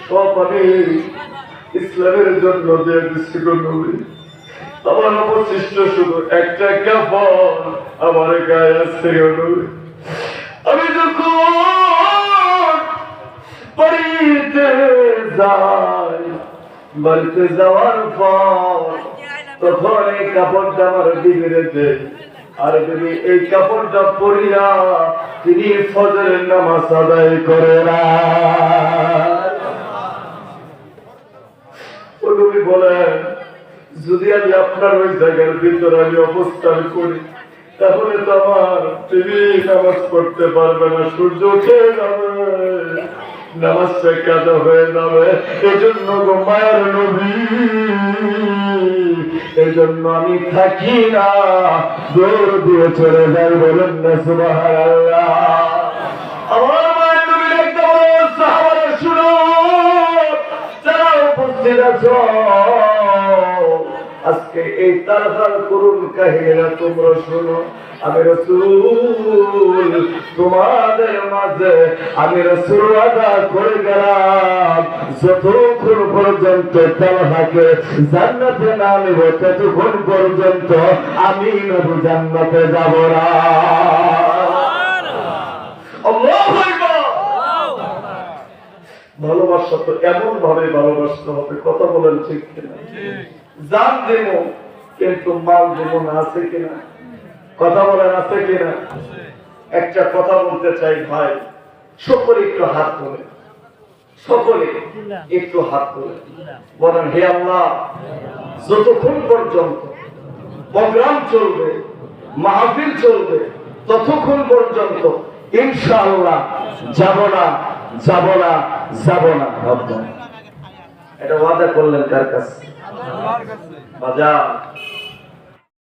সব আমি ইসলামের জন্য দিয়ে দিচ্ছি গো নবী। আমার অবশিষ্ট শুধু একটা কাফন আমার গায়ে আছে গো নবী। আমি যখন বাড়িতে যাই, বাড়িতে যাওয়ার পর তখন এই কাপড়টা আমার বিগড়ে দেয়। আর যদি এই কাপড়টা পরিয়া তিনি ফজরের নামাজ আদায় করে না। নবী বলেন, যদি আমি আপনার ওই জায়গার ভিতরে আমি অবস্থান করি তাহলে তো আমার তিনি নামাজ পড়তে পারবে না, সূর্য উঠে যাবে, নামাজটা কাজা হয়ে যাবে। এই জন্য গো মায়ের নবী, এই জন্য আমি থাকি না, দৌড় দিয়ে চলে যাই। বলেন না সুবহানাল্লাহ। আমার মায়ের নবী একটা বড় সাহাবারা শুনো, যারা উপস্থিত আছো, আজকে এই তালহার করুন কাহিনীরা তোমরা শোনো। আমি রাসূল তোমাদের মাঝে আমি রাসূল ওয়াদা করে গেলাম, যতক্ষণ পর্যন্ত তালহাকে জান্নাতে না নিব ততক্ষণ পর্যন্ত আমি নবী জান্নাতে যাব না। আল্লাহু আকবার। ভালোবাসা তো এমন ভাবে ভালোবাসতে হবে, কথা বলেন ঠিক কিনা? জান দেব কিন্তু মাল দেব না, আছে কিনা? কথা বলেন আছে কিনা? একটা কথা বলতে চাই ভাই, সকলে একটু হাত তোলে, সকলে একটু হাত তোলে, বলেন হে আল্লাহ, যতক্ষণ পর্যন্ত প্রোগ্রাম চলবে, মাহফিল চলবে, ততক্ষণ পর্যন্ত ইনশাআল্লাহ যাব না, যাব না, যাব না। এটা ওয়াদা করলেন কার কাছে? বাজার